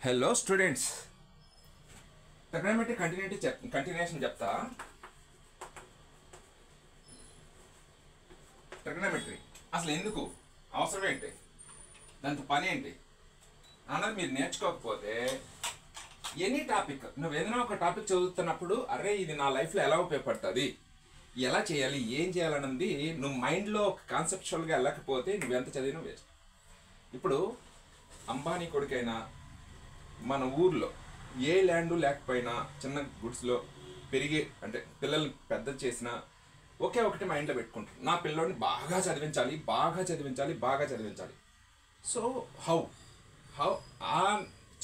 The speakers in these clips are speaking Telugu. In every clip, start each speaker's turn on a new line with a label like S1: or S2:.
S1: హలో స్టూడెంట్స్, ట్రిగ్నోమెట్రీ కంటిన్యూషన్ చెప్తా. ట్రిగ్నోమెట్రీ అసలు ఎందుకు అవసరం ఏంటి, దాంతో పని ఏంటి అన్నది మీరు నేర్చుకోకపోతే ఎనీ టాపిక్ నువ్వు ఏదైనా ఒక టాపిక్ చదువుతున్నప్పుడు అరే ఇది నా లైఫ్లో ఎలా ఉపయోగపడుతుంది, ఎలా చేయాలి, ఏం చేయాలన్నది నువ్వు మైండ్లో ఒక కాన్సెప్చువల్గా వెళ్ళకపోతే నువ్వెంత చదివినా వేస్ట్. ఇప్పుడు అంబానీ కొడుకైనా మన ఊర్లో ఏ ల్యాండు లేకపోయినా చిన్న గుడ్స్లో పెరిగి అంటే పిల్లల్ని పెద్ద చేసినా ఒకే ఒకటి మైండ్లో పెట్టుకుంటారు, నా పిల్లోడిని బాగా చదివించాలి బాగా చదివించాలి బాగా చదివించాలి. సో హౌ ఆ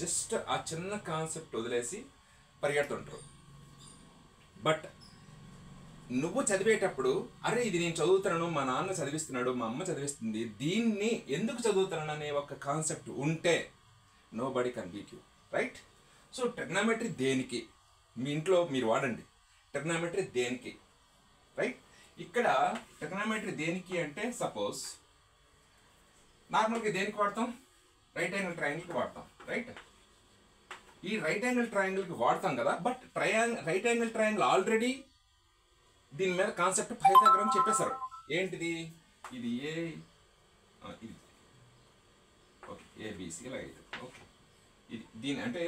S1: జస్ట్ ఆ చిన్న కాన్సెప్ట్ వదిలేసి పరిగెడుతుంటారు. బట్ నువ్వు చదివేటప్పుడు అరే ఇది నేను చదువుతున్నాను, మా నాన్న చదివిస్తున్నాడు, మా అమ్మ చదివిస్తుంది, దీన్ని ఎందుకు చదువుతున్నాను అనే ఒక కాన్సెప్ట్ ఉంటే nobody can beat you, right? So trigonometry దేనికి మీ ఇంట్లో మీరు వాడండి, ట్రిగ్నోమెట్రీ దేనికి, రైట్? ఇక్కడ ట్రిగ్నోమెట్రీ దేనికి అంటే సపోజ్ నార్మల్గా దేనికి వాడతాం, రైట్ యాంగిల్ ట్రయాంగిల్కి వాడతాం, రైట్? ఈ రైట్ యాంగిల్ ట్రయాంగిల్కి వాడతాం కదా, but right angle triangle already దీని మీద కాన్సెప్ట్ పైథాగరస్ చెప్పేశారు. ఏంటిది, ఇది ఏ ఇది ఓకే ఏబిసి ఇలా అయితే ఓకే, ఇది దీని అంటే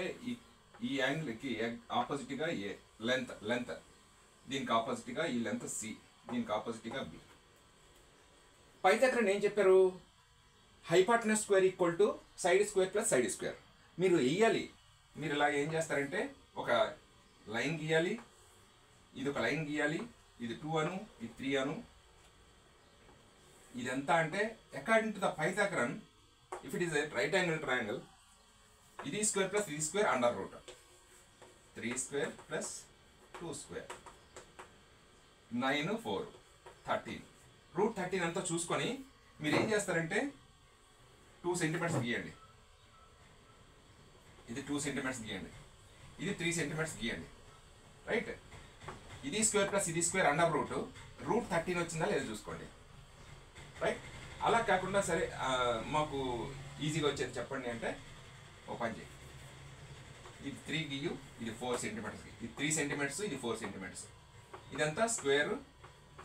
S1: ఈ యాంగిల్కి ఆపోజిట్గా ఏ లెంత్ దీనికి ఆపోజిట్గా ఈ లెంత్ సి, దీనికి ఆపోజిట్గా బి. పైథాగరస్ ఏం చెప్పారు, hypotenuse square equal to side square plus side square. మీరు వెయ్యాలి, మీరు ఇలా ఏం చేస్తారంటే ఒక లైన్ గీయాలి, ఇది ఒక లైన్ గీయాలి, ఇది 2 అను ఇది 3 అను, ఇది ఎంత అంటే according to the Pythagoras if it is a right angle triangle ఇది స్క్వేర్ ప్లస్ ఇది square under root 3 square plus 2 square 9 4 13 root 13 అంతా చూసుకొని మీరు ఏం చేస్తారంటే 2 సెంటీమీటర్స్ గీయండి, ఇది 2 సెంటీమీటర్స్ గీయండి, ఇది 3 సెంటీమీటర్స్ గీయండి, రైట్? ఇది స్క్వేర్ ప్లస్ ఇది స్క్వేర్ అండర్ రూట్ 13 వచ్చిందా లేదా చూసుకోండి, రైట్? అలా కాకుండా సరే మాకు ఈజీగా వచ్చేది చెప్పండి అంటే ఓ పని చేయి, ఇది 3 గీయు, ఇది 4 సెంటీమీటర్స్, ఇది 3 సెంటీమీటర్స్, ఇది 4 సెంటీమీటర్స్, ఇదంతా square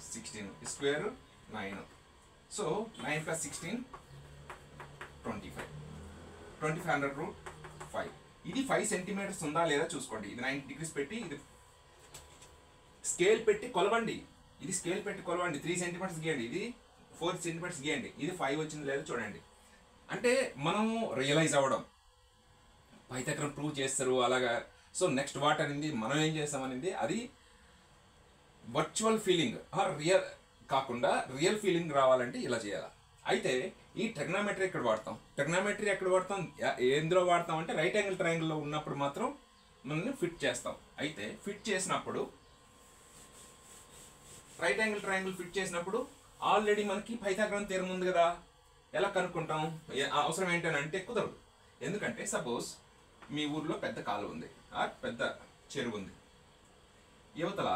S1: 16, square 9. So 9 + 16 25 under root 5. ఇది 5 సెంటీమీటర్స్ ఉందా లేదా చూసుకోండి, ఇది 90 డిగ్రీస్ పెట్టి ఇది స్కేల్ పెట్టి కొలవండి, ఇది స్కేల్ పెట్టి కొలవండి, 3 సెంటీమీటర్స్ గీయండి, ఇది 4 సెంటీమీటర్స్ గీయండి, ఇది 5 వచ్చింది లేదా చూడండి. అంటే మనము రియలైజ్ అవ్వడం, పైథాగరస్ ప్రూవ్ చేస్తారు అలాగా. సో నెక్స్ట్ వాట్ అనేది మనం ఏం చేస్తామనేది అది వర్చువల్ ఫీలింగ్ రియల్ కాకుండా రియల్ ఫీలింగ్ రావాలంటే ఇలా చేయాలి. అయితే ఈ ట్రిగ్నోమెట్రీ ఎక్కడ వాడతాం, ట్రిగ్నోమెట్రీ ఎక్కడ వాడతాం, ఎందులో వాడతాం అంటే రైట్ యాంగిల్ ట్రయాంగిల్లో ఉన్నప్పుడు మాత్రం మనల్ని ఫిట్ చేస్తాం. అయితే ఫిట్ చేసినప్పుడు రైట్ యాంగిల్ ట్రయాంగిల్ ఫిట్ చేసినప్పుడు ఆల్రెడీ మనకి పైథాగరస్ థియరం ఉంది కదా, ఎలా కనుక్కుంటాం, అవసరం ఏంటని అంటే కుదరదు. ఎందుకంటే సపోజ్ మీ ఊర్లో పెద్ద కాలువ ఉంది, పెద్ద చెరువు ఉంది, యువతల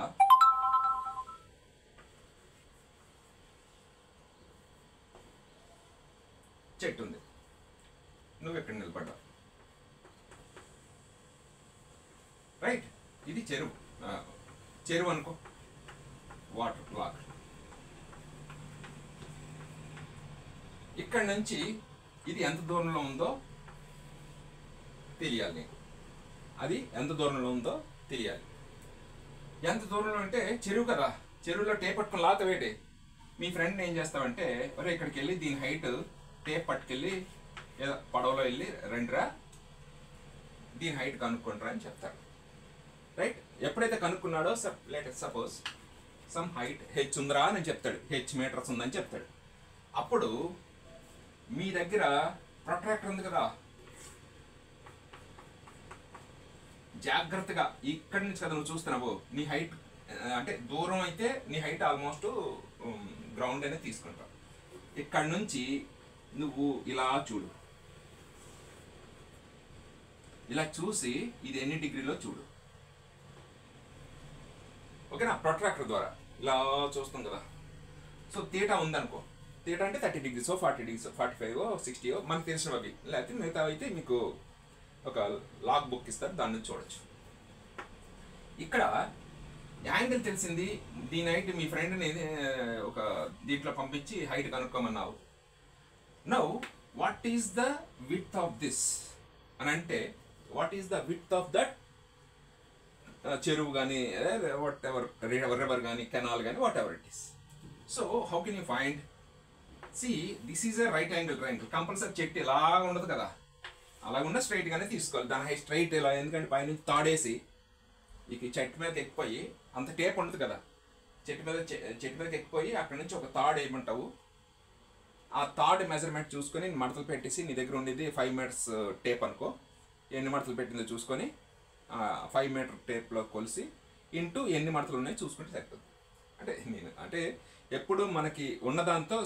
S1: చెట్టు ఉంది, నువ్వు ఎక్కడ నిలబడ్డావు, రైట్? ఇది చెరువు అనుకో, వాటర్ బ్లాక్. ఇక్కడ నుంచి ఇది ఎంత దూరంలో ఉందో తెలియాలి నీకు, అది ఎంత దూరంలో ఉందో తెలియాలి. ఎంత దూరంలో అంటే చెరువు కదా, చెరువులో టేప్ పట్టుకుని లాతవేటి మీ ఫ్రెండ్ని ఏం చేస్తావంటే ఒరే ఇక్కడికి వెళ్ళి దీని హైట్ టేప్ పట్టుకెళ్ళి ఏదో పడవలో వెళ్ళి రండిరా దీని హైట్ కనుక్కుంటారా అని చెప్తాడు, రైట్? ఎప్పుడైతే కనుక్కున్నాడో సపోజ్ సమ్ హైట్ హెచ్ ఉందిరా అని చెప్తాడు, హెచ్ మీటర్స్ ఉందని చెప్తాడు. అప్పుడు మీ దగ్గర ప్రొట్రాక్టర్ ఉంది కదా, జాగ్రత్తగా ఇక్కడి నుంచి కదా నువ్వు చూస్తున్నావు, నీ హైట్ అంటే దూరం అయితే నీ హైట్ ఆల్మోస్ట్ గ్రౌండ్ అనేది తీసుకుంటావు. ఇక్కడ నుంచి నువ్వు ఇలా చూడు, ఇలా చూసి ఇది ఎన్ని డిగ్రీలో చూడు, ఓకేనా? ప్రొట్రాక్టర్ ద్వారా ఇలా చూస్తాం కదా. సో థీటా ఉందనుకో, థీటా అంటే 30 degrees 40 degrees 45 60 మనకు తెలిసినవి, లేకపోతే మిగతా అయితే మీకు ఒక లాగ్ బుక్ ఇస్తారు, దాని నుంచి చూడొచ్చు. ఇక్కడ యాంగిల్ తెలిసింది, దీని హైట్ మీ ఫ్రెండ్ని ఒక దీంట్లో పంపించి హైట్ కనుక్కోమన్నావు. Now what is the width of this అని అంటే, what is the width of that చెరువు కానీ వాట్ ఎవర్ రివర్ కానీ కెనాల్ కానీ whatever it is. So how can you find? See this is a right angle triangle. Compulsory చెట్టు ఇలా ఉండదు కదా, అలాగున్న స్ట్రైట్గానే తీసుకోవాలి. దాని హై స్ట్రైట్ ఇలా, ఎందుకంటే పైనుంచి తాడేసి ఇక చెట్టు మీదకి ఎక్కిపోయి అంత టేప్ ఉండదు కదా, చెట్టు మీదకి ఎక్కిపోయి అక్కడ నుంచి ఒక తాడు వేయమంటావు. ఆ తాడు మెజర్మెంట్ చూసుకొని మడతలు పెట్టేసి, నీ దగ్గర ఉండేది 5 మీటర్స్ టేప్ అనుకో, ఎన్ని మడతలు పెట్టిందో చూసుకొని 5 మీటర్ టేప్లో కొలిసి ఇంటూ ఎన్ని మడతలు ఉన్నాయో చూసుకుంటే సరిపోతుంది. అంటే ఎప్పుడు మనకి ఉన్నదాంతో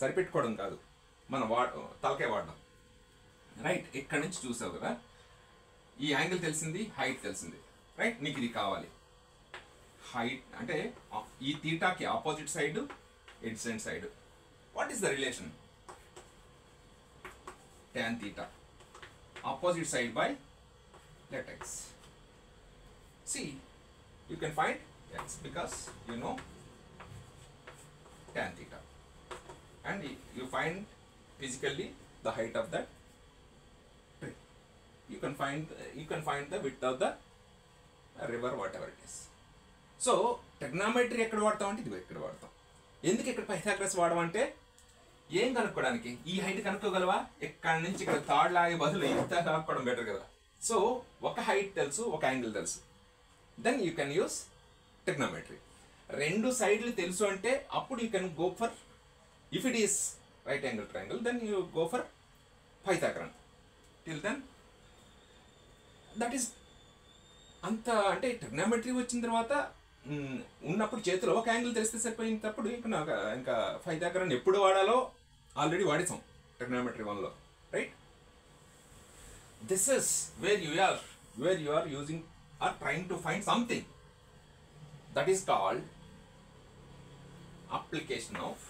S1: సరిపెట్టుకోవడం కాదు, మనం తలకే వాడడం. రైట్, ఇక్కడ నుంచి చూసావు కదా, ఈ యాంగిల్ తెలిసింది, హైట్ తెలిసింది. రైట్, నీకు ఇది కావాలి. హైట్ అంటే ఈ తీటాకి opposite side, adjacent side. What is the relation? tan theta, opposite side by let x. See, you can find x because you know tan theta, and you find physically the height of that tree. You can find the width of the river, whatever it is. So trigonometry ఎక్కడ వాడతాం అంటే ఇది ఇక్కడ వాడతాం. ఎందుకు ఇక్కడ పైథాగరస్ వాడమంటే ఏం కనుక్కోవడానికి? ఈ హైట్ కనుక్కోగలవా? ఇక్కడ నుంచి ఇక్కడ థర్డ్ లాగే బదులు ఇంత కనుక్కోవడం బెటర్ కదా. సో ఒక హైట్ తెలుసు, ఒక యాంగిల్ తెలుసు, then you can use trigonometry. రెండు సైడ్లు తెలుసు అంటే అప్పుడు you can go for, if it is right angle triangle, then you go for Pythagorean. Till then that is అంత. అంటే ట్రిగ్నోమెట్రీ వచ్చిన తర్వాత ఉన్నప్పుడు చేతిలో ఒక యాంగిల్ తెలిస్తే సరిపోయినప్పుడు ఇంకా పైథాగరన్ ఎప్పుడు వాడాలో ఆల్రెడీ వాడేసాం ట్రిగ్నోమెట్రీ 1లో. Right, this is where you are using or trying to find something. That is called application of.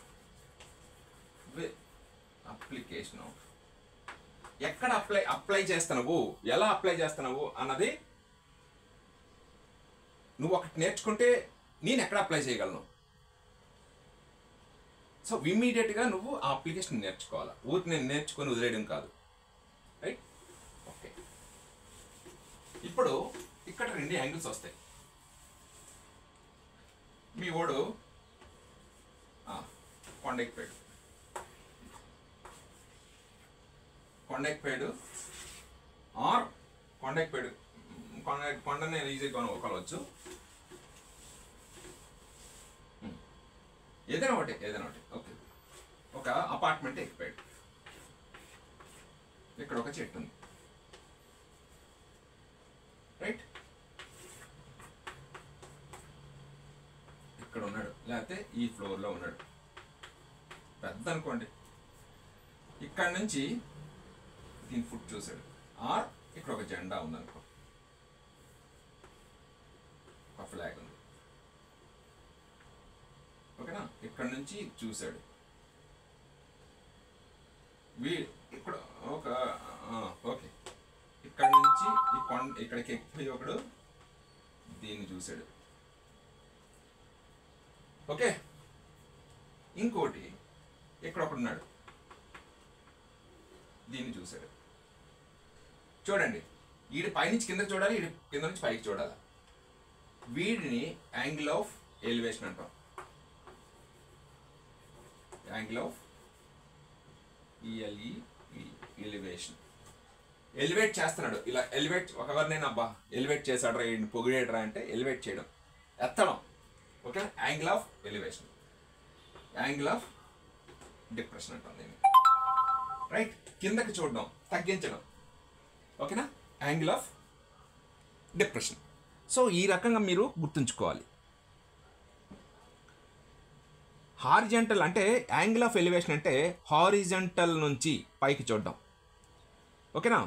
S1: ఎక్కడ అప్లై చేస్తున్నావు, ఎలా అప్లై చేస్తున్నావు అన్నది నువ్వు ఒకటి నేర్చుకుంటే నేను ఎక్కడ అప్లై చేయగలను. సో ఇమ్మీడియట్గా నువ్వు ఆ అప్లికేషన్ నేర్చుకోవాలి, ఊరికి నేను నేర్చుకొని వదిలేయడం కాదు. Right, okay. ఇప్పుడు ఇక్కడ 2 యాంగిల్స్ వస్తాయి. మీ ఓడు కొండెక్కిపోయాడు ఆర్ కొండని ఈజీగా కొనవచ్చు. ఏదైనా ఒకటి ఓకే. ఒక అపార్ట్మెంట్ ఎక్కిపోయాడు, ఇక్కడ ఒక చెట్టు ఉంది. రైట్, ఇక్కడ ఉన్నాడు, లేకపోతే ఈ ఫ్లోర్లో ఉన్నాడు, పెద్ద అనుకోండి. ఇక్కడ నుంచి దీని ఫుట్ చూశాడు, ఆర్ ఇక్కడ ఒక జెండా ఉందనుకో, ఒక ఫ్లాగ్ ఉంది. ఓకేనా, ఇక్కడ నుంచి చూశాడు, ఇక్కడ ఒక ఓకే, ఇక్కడ నుంచి ఇక్కడికి ఎక్కిపోయి ఒకడు దీన్ని చూశాడు. ఓకే, ఇంకోటి ఇక్కడ ఒకడున్నాడు, దీన్ని చూశాడు. చూడండి, వీడి పైనుంచి కింద చూడాలి, వీడి కింద నుంచి పైకి చూడాలి. వీడిని యాంగిల్ ఆఫ్ ఎలివేషన్ అంటాం. Angle of elevation. ఎలివేట్ చేస్తున్నాడు, ఇలా ఎలివేట్. ఒకవరినైనా అబ్బా ఎలివేట్ చేశాడు, పొగిడేట్రా అంటే ఎలివేట్ చేయడం, ఎత్తడం. Okay, angle of elevation. Angle of depression అంటాం దీన్ని. రైట్, కిందకి చూడడం, తగ్గించడం. ఓకేనా, యాంగిల్ ఆఫ్ డిప్రెషన్. సో ఈ రకంగా మీరు గుర్తుంచుకోవాలి. హారిజంటల్ అంటే యాంగిల్ ఆఫ్ ఎలివేషన్ అంటే హారిజంటల్ నుంచి పైకి చూడడం. ఓకేనా,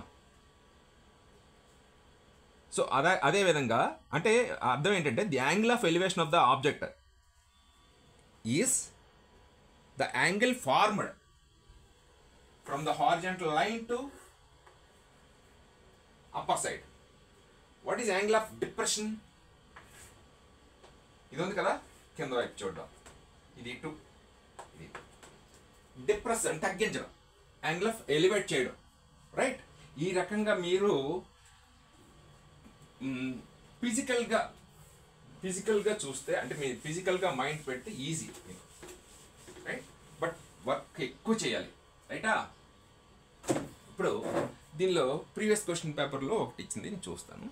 S1: సో అదే విధంగా అంటే అర్థం ఏంటంటే the angle of elevation of the object is the angle formed from the horizontal line to upper side. What is angle of depression? ఇది ఉంది కదా కింద వైపు చూడడం, ఇది ఇటు, ఇది డిప్రెస్ అంటే తగ్గించడం, యాంగిల్ ఆఫ్ ఎలివేట్ చేయడం, రైట్? ఈ రకంగా మీరు ఫిజికల్గా చూస్తే, అంటే మీరు ఫిజికల్గా మైండ్ పెడితే ఈజీ, రైట్? బట్ వర్క్ ఎక్కువ చేయాలి, రైటా? ఇప్పుడు దీనిలో ప్రీవియస్ క్వశ్చన్ పేపర్లో ఒకటి ఇచ్చింది, నేను చూస్తాను.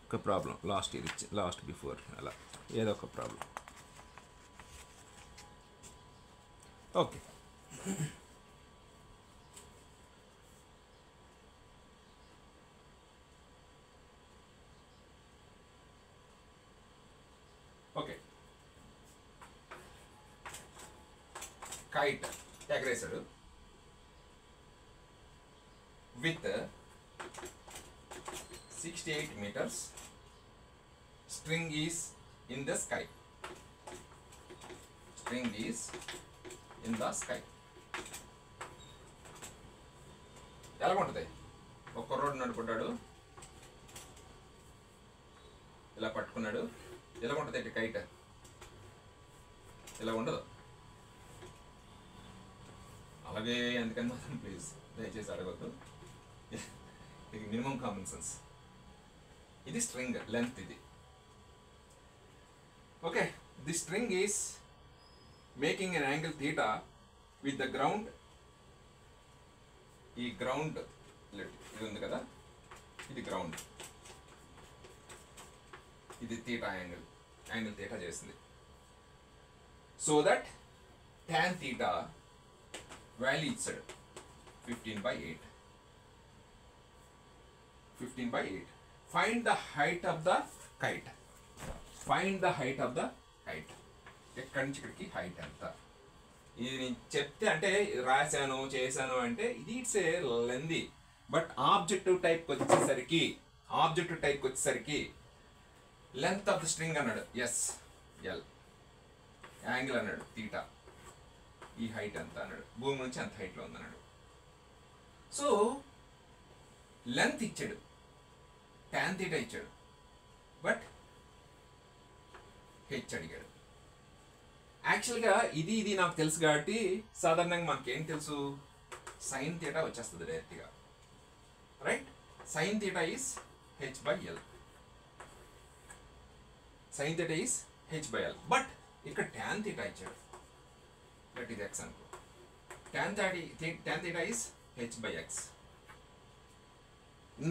S1: ఒక ప్రాబ్లం లాస్ట్ ఇయర్ ఇచ్చి, లాస్ట్ బిఫోర్, అలా ఏదో ఒక ప్రాబ్లం. Okay, okay. కైట్ ఎగరేసాడు with 68 meters. String is in the sky. String is in the sky. ఎలా ఉంటుంది? ఒక కుర్రోడు నడుపుకుంటాడు, ఇలా పట్టుకున్నాడు. ఎలా ఉంటుంది అంటే కైట్? ఇలా ఉండదు. అలాగే అందుకని మాత్రం ప్లీజ్ దయచేసి అడగద్దు, ఇది మినిమం కామన్ సెన్స్. ఇది స్ట్రింగ్ లెంత్, ఇది okay. The string is making N angle theta with the ground. ఈ గ్రౌండ్ ఇది ఉంది కదా, ఇది గ్రౌండ్, ఇది థీటా యాంగిల్ థీటా చేసింది. So that tan theta value ఇచ్చాడు 15/8. 15/8. Find the height of the kite. Find the height of the kite. ఎక్కడి నుంచి ఇక్కడికి హైట్ ఎంత? ఇది నేను చెప్తే అంటే రాశాను చేశాను అంటే ఇది it's a length. But objective టైప్కి వచ్చేసరికి లెంత్ ఆఫ్ ద స్ట్రింగ్ అన్నాడు, ఎస్ ఎల్. యాంగిల్ అన్నాడు థీటా, ఈ హైట్ ఎంత అన్నాడు, భూమి నుంచి ఎంత హైట్లో ఉందన్నాడు. సో లెంత్ ఇచ్చాడు, tan థీటా ఇచ్చాడు, బట్ హెచ్ అడిగాడు. యాక్చువల్గా ఇది నాకు తెలుసు కాబట్టి సాధారణంగా మనకేం తెలుసు, సైన్ థీటా వచ్చేస్తుంది డైరెక్ట్గా, right? Sign theta is h/l. Sign theta is h/l. But ఇక్కడ tan థీటా ఇచ్చాడు, దట్ ఈస్ x అనుకో. tan theta is h/x.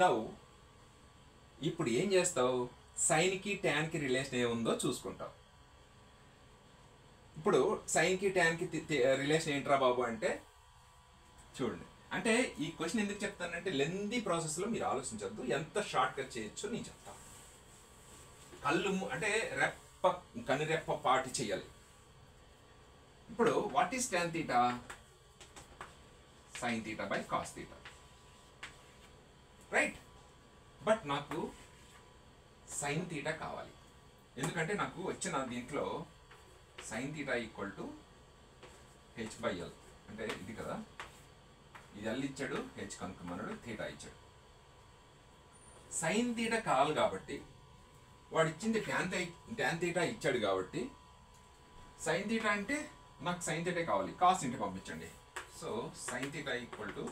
S1: Now ఇప్పుడు ఏం చేస్తావు, సైన్కి ట్యాన్కి రిలేషన్ ఏముందో చూసుకుంటావు. ఇప్పుడు సైన్కి ట్యాన్కి రిలేషన్ ఏంట్రా బాబు అంటే చూడండి. అంటే ఈ క్వశ్చన్ ఎందుకు చెప్తానంటే లెందీ ప్రాసెస్లో మీరు ఆలోచించద్దు, ఎంత షార్ట్ కట్ చేయొచ్చో నేను చెప్తాను. అంటే కనురెప్ప పాటి చేయాలి. ఇప్పుడు what is tan theta? sin theta by cos theta, right? But నాకు సైన్ థీటా కావాలి, ఎందుకంటే నాకు వచ్చిన దీంట్లో sign theta equal to h/l. అంటే ఇది కదా, ఇది ఎల్ ఇచ్చాడు, హెచ్ కనుక్కున్నాడు, థీటా ఇచ్చాడు. సైన్ థీటా కావాలి కాబట్టి వాడు ఇచ్చింది tan థీటా ఇచ్చాడు కాబట్టి సైన్ థీటా అంటే నాకు సైన్ థీటా కావాలి, కాస్ ఇంటి పంపించండి. So sine theta equal to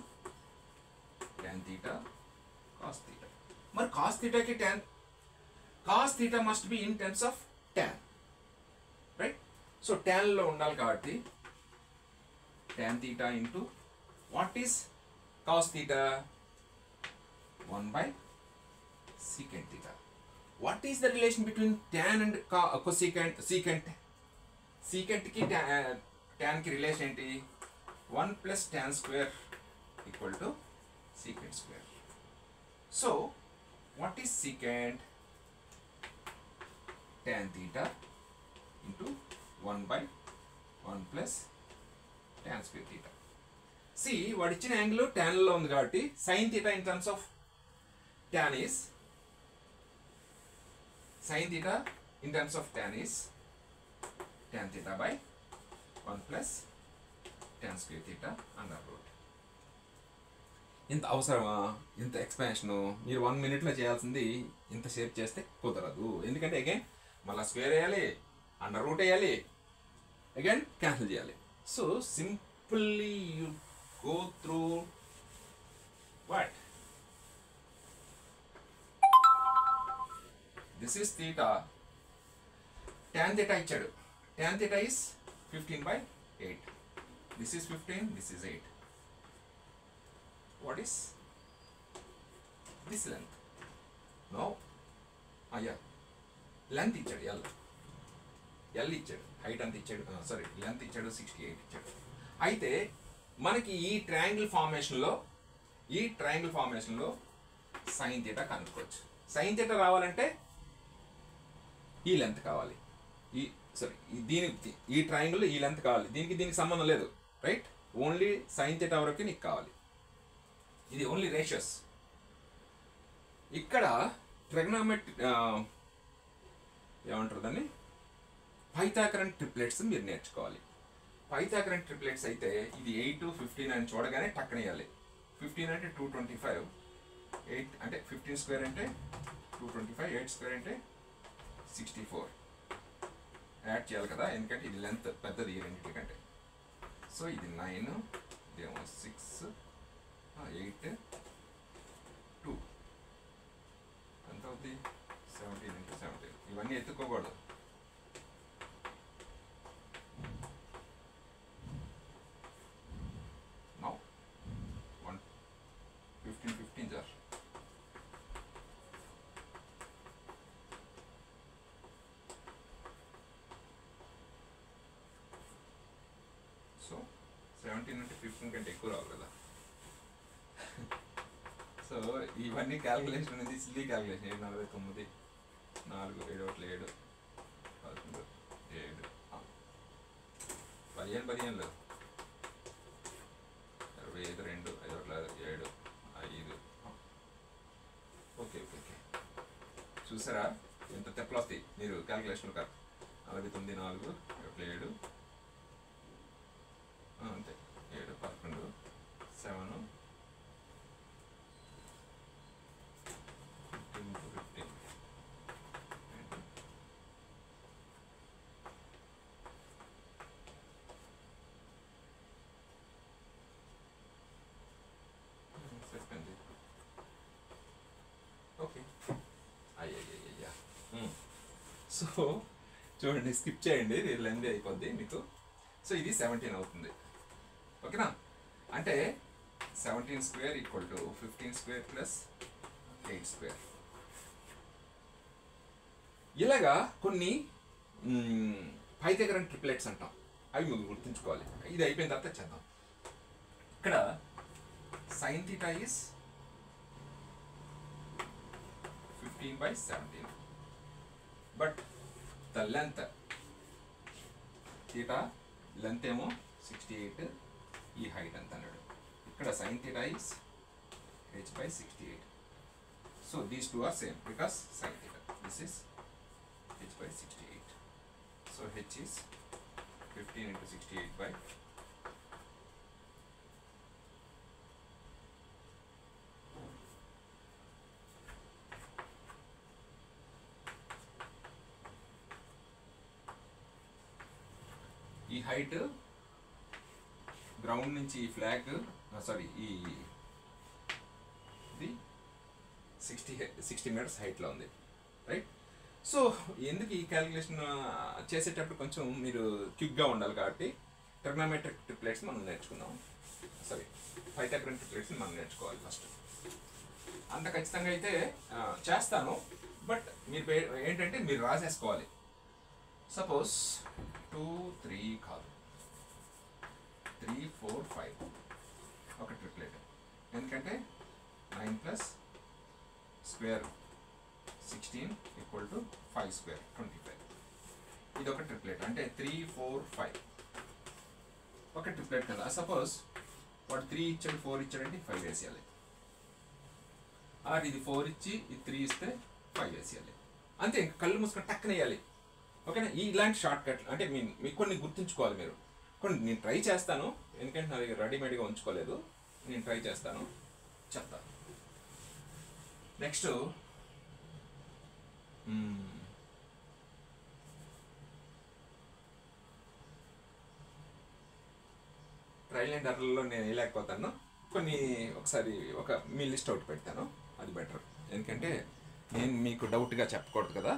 S1: tan theta cos theta. మరి కాస్ థీటాకి cos theta must be in terms of tan, right? So ట్యాన్లో ఉండాలి కాబట్టి tan theta into what is cos theta? 1/secant theta. What is the relation between tan and cosecant? secantకి tanకి రిలేషన్ ఏంటి? 1 + tan square equal to secant square. So what is secant? Tan theta into 1/1 + tan square theta. See, వాడు ఇచ్చిన యాంగిల్ tan లో ఉంది కాబట్టి sin theta in terms of tan is tan theta by 1 plus tan square theta under root. ఇంత అవసరమా? ఇంత ఎక్స్పాన్షను మీరు 1 minute చేయాల్సింది ఇంత షేప్ చేస్తే కుదరదు. ఎందుకంటే అగైన్ మళ్ళీ స్క్వేర్ వేయాలి, అండర్ రూట్ వేయాలి, అగైన్ క్యాన్సిల్ చేయాలి. So simply you go through what this is theta, tan theta ఇచ్చాడు. tan theta is 15/8. This is 15, this is 8. What is this length? No. Yeah. Length ఇచ్చాడు L ఇచ్చాడు, హైట్ అంత ఇచ్చాడు, సారీ లెంత్ ఇచ్చాడు 68 ఇచ్చాడు. అయితే మనకి ఈ ట్రయాంగిల్ ఫార్మేషన్లో సైన్ థీటా కనుక్కోవచ్చు. సైన్ థీటా రావాలంటే ఈ లెంత్ కావాలి, దీనికి ఈ ట్రయాంగిల్లో ఈ లెంత్ కావాలి, దీనికి సంబంధం లేదు, రైట్? ఓన్లీ సైన్ థీటా వరకు నీకు కావాలి. ఇది ఓన్లీ రేషియోస్. ఇక్కడ ట్రిగ్నోమెట్రీ ఏమంటారు దాన్ని, పైథాగరన్ ట్రిప్లెట్స్ మీరు నేర్చుకోవాలి. పైథాగరన్ ట్రిప్లెట్స్ అయితే ఇది 8, 15 అని చూడగానే టక్కన వేయాలి. 15 అంటే 225, 8 అంటే 15 స్క్వేర్ అంటే 225, 8 స్క్వేర్ అంటే 64 యాడ్ చేయాలి కదా, ఎందుకంటే ఇది లెంత్ పెద్దది ఈ రెండింటికంటే. సో ఇది 9, ఇదేమో 6, 8, 2 ఎంత అవుతుంది? 17 into 17. ఇవన్నీ ఎత్తుకోకూడదు. Now 15 sir. సో 17 అంటే 15 కంటే ఎక్కువ రావాలి కదా. సో ఇవన్నీ క్యాల్కులేషన్ అనేది సిల్లీ క్యాల్కులేషన్. 7, 49, 4, 7, 7, 11, 7, 15, 15, 25, 2, 5, 7, 5. ఓకే. చూసారా ఎంత తెప్పలు వస్తాయి మీరు క్యాల్కులేషన్లో కాదు. 49, 4, 7, అంతే, 7, 11, 7, 15. ఓకే, అయ్యా. సో చూడండి, స్కిప్ చేయండి, లెంత్ అయిపోద్ది మీకు. సో ఇది 17 అవుతుంది, ఓకేనా? అంటే 17 square equal to 15 square plus 8 square. ఇలాగా కొన్ని పైథాగరన్ ట్రిప్లెట్స్ అంటాం, అవి మీరు గుర్తుంచుకోవాలి. ఇది అయిపోయిన తర్వాత చేద్దాం. ఇక్కడ sine theta is 15/17, but the length theta length ఏమో 68, ఈ హైట్ ఎంత అన్నాడు. ఇక్కడ sine theta is h/68. So these two are same because sine theta, this is h/68. సో h is 15 into 68 by ఈ హైట్ గ్రౌండ్ నుంచి ఈ ఫ్లాగ్, సారీ ఇది 60 meters హైట్లో ఉంది, రైట్? సో ఎందుకు ఈ క్యాలిక్యులేషన్ చేసేటప్పుడు కొంచెం మీరు క్విక్గా ఉండాలి కాబట్టి ట్రిగ్నోమెట్రిక్ ట్రిప్లెట్స్ మనం నేర్చుకుందాం. సారీ, పైథాగరన్ ట్రిప్లెట్స్ని మనం నేర్చుకోవాలి ఫస్ట్. అంత ఖచ్చితంగా అయితే చేస్తాను, బట్ మీరు ఏంటంటే మీరు రాసేసుకోవాలి. సపోజ్ 2, 3 కాదు, 3, 4, 5 ఒక ట్రిప్లెట్. ఎందుకంటే 9 plus square 16 equal to 5 square 25. ఇది ఒక ట్రిప్లెట్, అంటే 3, 4, 5 ఒక ట్రిప్లెట్ కదా. సపోజ్ వాడు 3 ఇచ్చాడు, 4 ఇచ్చాడంటే 5 వేసేయాలి. ఇది 4 ఇచ్చి ఇది 3 ఇస్తే 5 వేసేయాలి. అంతే, ఇంకా కళ్ళు మూసుకొని టక్కన వేయాలి, ఓకేనా? ఇలాంటి షార్ట్ కట్లు అంటే మీకు కొన్ని గుర్తుంచుకోవాలి మీరు. కొన్ని నేను ట్రై చేస్తాను, ఎందుకంటే నా దగ్గర రెడీమేడ్గా ఉంచుకోలేదు. నేను ట్రై చేస్తాను, చెప్తాను. నెక్స్ట్ ట్రయల్ అండ్ ఎర్రర్లో నేను వేయలేకపోతాను. కొన్ని ఒకసారి మీ లిస్ట్ అవుట్ పెడతాను, అది బెటర్. ఎందుకంటే నేను మీకు డౌట్గా చెప్పకూడదు కదా.